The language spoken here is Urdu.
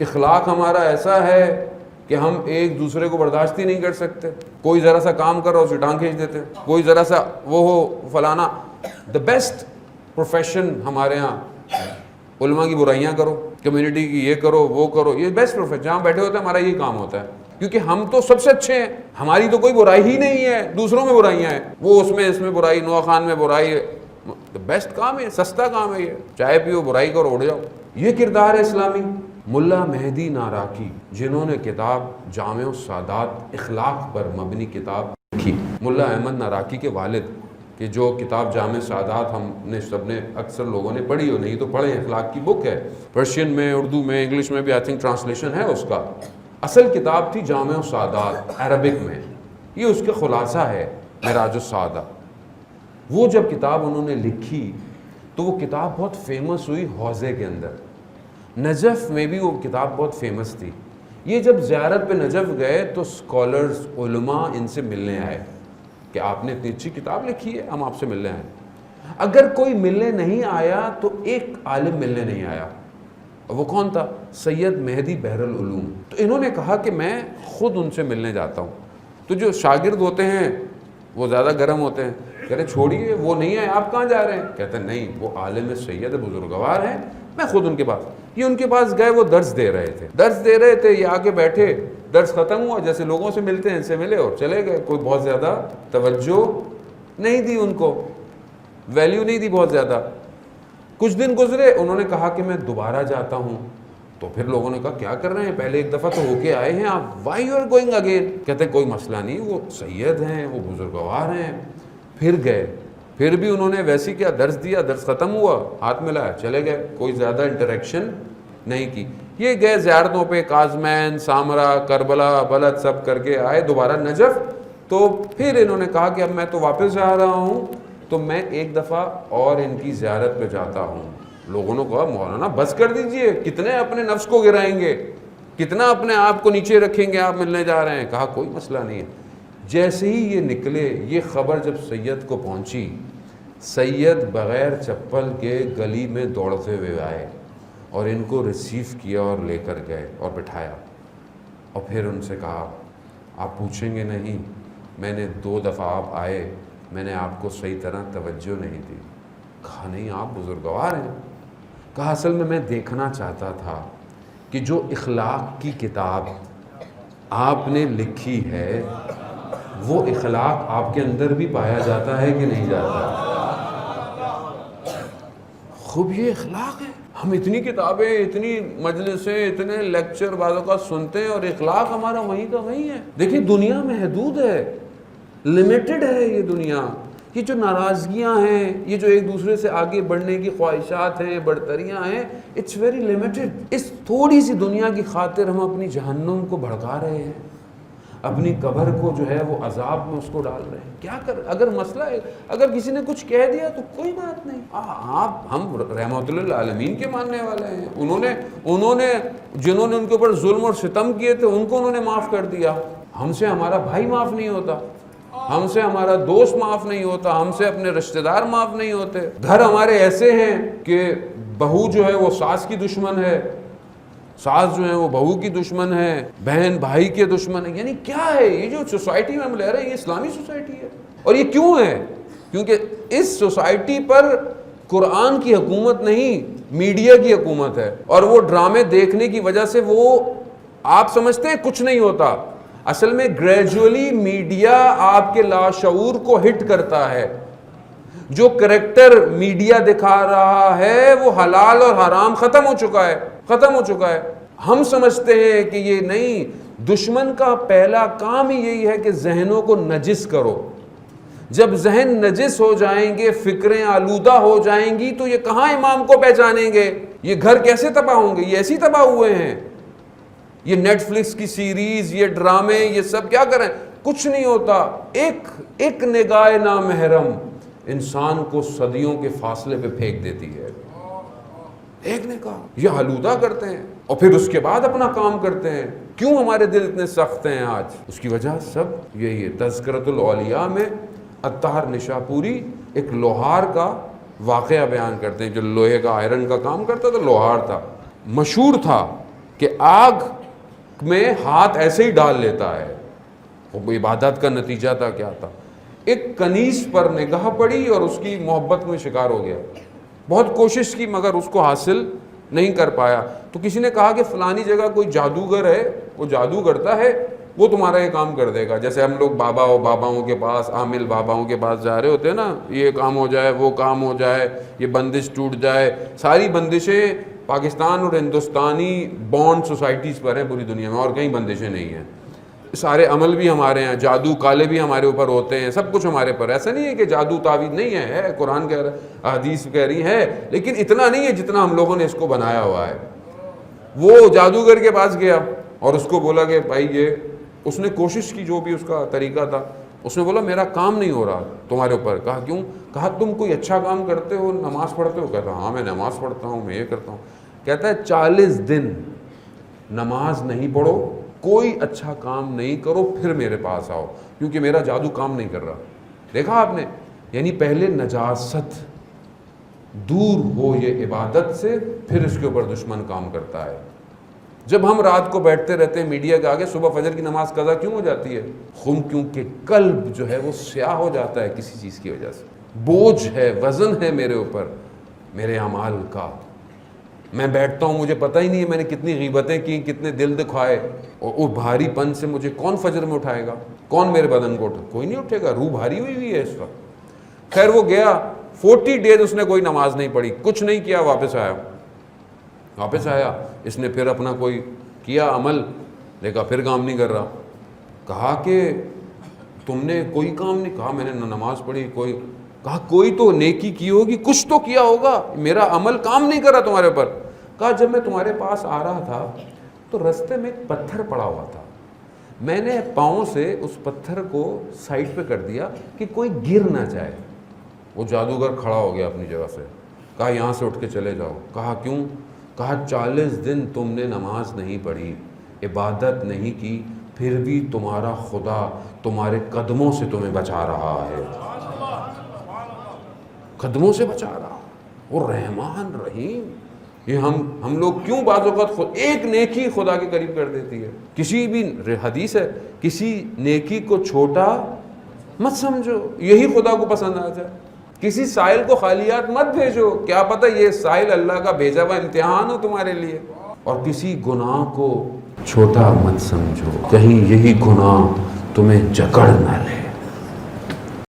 اخلاق ہمارا ایسا ہے کہ ہم ایک دوسرے کو برداشت ہی نہیں کر سکتے. کوئی ذرا سا کام کر رہا ہو اسے ٹانگ کھینچ دیتے ہیں, کوئی ذرا سا وہ ہو فلانا. دا بیسٹ پروفیشن ہمارے ہاں علماء کی برائیاں کرو, کمیونٹی کی یہ کرو وہ کرو, یہ بیسٹ پروفیشن. جہاں بیٹھے ہوتے ہیں ہمارا یہی کام ہوتا ہے, کیونکہ ہم تو سب سے اچھے ہیں, ہماری تو کوئی برائی ہی نہیں ہے, دوسروں میں برائیاں ہیں. وہ اس میں برائی, نوا خان میں برائی. بیسٹ کام ہے, سستا کام ہے یہ, چائے پیو برائی کرو اڑ جاؤ. یہ کردار ہے اسلامی. ملا مہدی ناراکی جنہوں نے کتاب جامع السادات اخلاق پر مبنی کتاب لکھی. ملا احمد ناراکی کے والد, کہ جو کتاب جامع سعادات ہم نے سب نے اکثر لوگوں نے پڑھی ہو, نہیں تو پڑھیں, اخلاق کی بک ہے. پرشین میں, اردو میں, انگلش میں بھی آئی تھنک ٹرانسلیشن ہے اس کا. اصل کتاب تھی جامع السعادات عربک میں, یہ اس کے خلاصہ ہے معراج السعادہ. وہ جب کتاب انہوں نے لکھی تو وہ کتاب بہت فیمس ہوئی حوزے کے اندر. نجف میں بھی وہ کتاب بہت فیمس تھی. یہ جب زیارت پہ نجف گئے تو اسکالرز, علماء ان سے ملنے آئے کہ آپ نے اتنی اچھی کتاب لکھی ہے, ہم آپ سے ملنے آئے. اگر کوئی ملنے نہیں آیا تو ایک عالم ملنے نہیں آیا. وہ کون تھا؟ سید مہدی بحر العلوم. تو انہوں نے کہا کہ میں خود ان سے ملنے جاتا ہوں. تو جو شاگرد ہوتے ہیں وہ زیادہ گرم ہوتے ہیں, کہہ رہے چھوڑیے وہ نہیں آئے, آپ کہاں جا رہے ہیں؟ کہتے ہیں نہیں, وہ عالم سید بزرگوار ہیں, میں خود ان کے پاس. یہ ان کے پاس گئے, وہ درس دے رہے تھے, یہ آ کے بیٹھے, درس ختم ہوا, جیسے لوگوں سے ملتے ہیں ان سے ملے اور چلے گئے. کوئی بہت زیادہ توجہ نہیں دی ان کو, ویلیو نہیں دی بہت زیادہ. کچھ دن گزرے, انہوں نے کہا کہ میں دوبارہ جاتا ہوں. تو پھر لوگوں نے کہا کیا کر رہے ہیں, پہلے ایک دفعہ تو ہو کے آئے ہیں آپ, why you are going again? کہتے ہیں کوئی مسئلہ نہیں, وہ سید ہیں, وہ بزرگوار ہیں. پھر گئے, پھر بھی انہوں نے ویسی کیا, درس دیا, درس ختم ہوا, ہاتھ ملایا, چلے گئے, کوئی زیادہ انٹریکشن نہیں کی. یہ گئے زیارتوں پہ, کاظمین, سامرا, کربلا, بلد سب کر کے آئے دوبارہ نجف. تو پھر انہوں نے کہا کہ اب میں تو واپس جا رہا ہوں, تو میں ایک دفعہ اور ان کی زیارت پہ جاتا ہوں. لوگوں نے کہا مولانا بس کر دیجئے, کتنے اپنے نفس کو گرائیں گے, کتنا اپنے آپ کو نیچے رکھیں گے, آپ ملنے جا رہے ہیں. کہا کوئی مسئلہ نہیں ہے. جیسے ہی یہ نکلے, یہ خبر جب سید کو پہنچی, سید بغیر چپل کے گلی میں دوڑتے ہوئے آئے اور ان کو ریسیو کیا اور لے کر گئے اور بٹھایا. اور پھر ان سے کہا آپ پوچھیں گے نہیں, میں نے 2 دفعہ آپ آئے, میں نے آپ کو صحیح طرح توجہ نہیں دی. کہا نہیں, آپ بزرگوار ہیں. کہا اصل میں دیکھنا چاہتا تھا کہ جو اخلاق کی کتاب آپ نے لکھی ہے وہ اخلاق آپ کے اندر بھی پایا جاتا ہے کہ نہیں جاتا. خوب یہ اخلاق ہے. ہم اتنی کتابیں, اتنی مجلسیں, اتنے لیکچر بعضوں کا سنتے ہیں اور اخلاق ہمارا وہیں کا وہیں ہے. دیکھیں دنیا محدود ہے, لمیٹڈ ہے یہ دنیا. یہ جو ناراضگیاں ہیں, یہ جو ایک دوسرے سے آگے بڑھنے کی خواہشات ہیں, برتریاں ہیں, اٹس ویری لمیٹڈ. اس تھوڑی سی دنیا کی خاطر ہم اپنی جہنم کو بھڑکا رہے ہیں, اپنی قبر کو جو ہے وہ عذاب میں اس کو ڈال رہے ہیں. کیا کر, اگر مسئلہ ہے, اگر کسی نے کچھ کہہ دیا تو کوئی بات نہیں. ہم رحمت للعالمین کے ماننے والے ہیں. انہوں نے جنہوں نے ان کے اوپر ظلم اور ستم کیے تھے ان کو انہوں نے معاف کر دیا. ہم سے ہمارا بھائی معاف نہیں ہوتا, ہم سے ہمارا دوست معاف نہیں ہوتا, ہم سے اپنے رشتہ دار معاف نہیں ہوتے. گھر ہمارے ایسے ہیں کہ بہو جو ہے وہ ساس کی دشمن ہے, ساس جو ہے وہ بہو کی دشمن ہے, بہن بھائی کے دشمن ہے. یعنی کیا ہے یہ جو سوسائٹی میں ہم لے رہے ہیں, یہ اسلامی سوسائٹی ہے. اور یہ کیوں ہے؟ کیونکہ اس سوسائٹی پر قرآن کی حکومت نہیں, میڈیا کی حکومت ہے. اور وہ ڈرامے دیکھنے کی وجہ سے وہ آپ سمجھتے ہیں کچھ نہیں ہوتا, اصل میں گریجولی میڈیا آپ کے لاشعور کو ہٹ کرتا ہے. جو کریکٹر میڈیا دکھا رہا ہے وہ حلال اور حرام ختم ہو چکا ہے. ہم سمجھتے ہیں کہ یہ نہیں, دشمن کا پہلا کام ہی یہی ہے کہ ذہنوں کو نجس کرو. جب ذہن نجس ہو جائیں گے, فکریں آلودہ ہو جائیں گی, تو یہ کہاں امام کو پہچانیں گے؟ یہ گھر کیسے تباہ ہوں گے؟ یہ ایسی تباہ ہوئے ہیں. یہ نیٹ فلکس کی سیریز, یہ ڈرامے, یہ سب کیا کریں, کچھ نہیں ہوتا. ایک نگاہ نامحرم انسان کو صدیوں کے فاصلے پہ پھینک دیتی ہے. ایک نگاہ, یہ آلودہ کرتے ہیں اور پھر اس کے بعد اپنا کام کرتے ہیں. کیوں ہمارے دل اتنے سخت ہیں آج؟ اس کی وجہ سب یہی ہے. تذکرۃ الاولیاء میں عطار نشاپوری ایک لوہار کا واقعہ بیان کرتے ہیں, جو لوہے کا, آئرن کا کام کرتا تھا, لوہار تھا. مشہور تھا کہ آگ میں ہاتھ ایسے ہی ڈال لیتا ہے. وہ عبادت کا نتیجہ تھا کیا تھا؟ ایک کنیز پر نگاہ پڑی اور اس کی محبت میں شکار ہو گیا. بہت کوشش کی مگر اس کو حاصل نہیں کر پایا. تو کسی نے کہا کہ فلانی جگہ کوئی جادوگر ہے, وہ جادو کرتا ہے, وہ تمہارا یہ کام کر دے گا. جیسے ہم لوگ باباؤں کے پاس, عامل باباؤں کے پاس جا رہے ہوتے ہیں نا, یہ کام ہو جائے, وہ کام ہو جائے, یہ بندش ٹوٹ جائے. ساری بندشیں پاکستان اور ہندوستانی بانڈ سوسائٹیز پر ہیں پوری دنیا میں, اور کہیں بندشیں نہیں ہیں. سارے عمل بھی ہمارے ہیں, جادو کالے بھی ہمارے اوپر ہوتے ہیں, سب کچھ ہمارے پر. ایسا نہیں ہے کہ جادو تعویذ نہیں ہے, قرآن کہہ رہا, حدیث کہہ رہی ہے, لیکن اتنا نہیں ہے جتنا ہم لوگوں نے اس کو بنایا ہوا ہے. وہ جادوگر کے پاس گیا اور اس کو بولا کہ بھائی یہ, اس نے کوشش کی جو بھی اس کا طریقہ تھا. اس نے بولا میرا کام نہیں ہو رہا تمہارے اوپر. کہا کیوں؟ کہا تم کوئی اچھا کام کرتے ہو, نماز پڑھتے ہو؟ کہتا ہاں میں نماز پڑھتا ہوں, میں یہ کرتا ہوں. کہتا ہے 40 دن نماز نہیں پڑھو, کوئی اچھا کام نہیں کرو, پھر میرے پاس آؤ, کیونکہ میرا جادو کام نہیں کر رہا. دیکھا آپ نے, یعنی پہلے نجاست دور ہو یہ عبادت سے, پھر اس کے اوپر دشمن کام کرتا ہے. جب ہم رات کو بیٹھتے رہتے ہیں میڈیا کے آگے, صبح فجر کی نماز قضا کیوں ہو جاتی ہے؟ کیونکہ قلب جو ہے وہ سیاہ ہو جاتا ہے کسی چیز کی وجہ سے. بوجھ ہے, وزن ہے میرے اوپر, میرے اعمال کا. میں بیٹھتا ہوں, مجھے پتہ ہی نہیں ہے میں نے کتنی غیبتیں کی, کتنے دل دکھائے, اور وہ بھاری پن سے مجھے کون فجر میں اٹھائے گا؟ کون میرے بدن کو کوئی نہیں اٹھے گا, روح بھاری ہوئی ہے اس وقت. خیر وہ گیا, 40 ڈیز اس نے کوئی نماز نہیں پڑھی, کچھ نہیں کیا. واپس آیا, اس نے پھر اپنا کوئی کیا عمل, دیکھا پھر کام نہیں کر رہا. کہا کہ تم نے کوئی کام نہیں؟ کہا میں نے نماز پڑھی. کہا کوئی تو نیکی کی ہوگی, کچھ تو کیا ہوگا, میرا عمل کام نہیں کر رہا تمہارے اوپر. کہا جب میں تمہارے پاس آ رہا تھا تو رستے میں ایک پتھر پڑا ہوا تھا, میں نے پاؤں سے اس پتھر کو سائڈ پہ کر دیا کہ کوئی گر نہ جائے. وہ جادوگر کھڑا ہو گیا اپنی جگہ سے. کہا یہاں سے اٹھ کے چلے جاؤ. کہا کیوں؟ کہا 40 دن تم نے نماز نہیں پڑھی, عبادت نہیں کی, پھر بھی تمہارا خدا تمہارے قدموں سے تمہیں بچا رہا ہے, قدموں سے بچا رہا. وہ رحمان رحیم. یہ ہم لوگ کیوں بعض اوقات ایک نیکی خدا کے قریب کر دیتی ہے. کسی بھی حدیث ہے, کسی نیکی کو چھوٹا مت سمجھو, یہی خدا کو پسند آ جائے. کسی سائل کو خالیات مت بھیجو, کیا پتہ یہ سائل اللہ کا بھیجا ہوا امتحان ہو تمہارے لیے. اور کسی گناہ کو چھوٹا مت سمجھو, کہیں یہی گناہ تمہیں جکڑ نہ لے.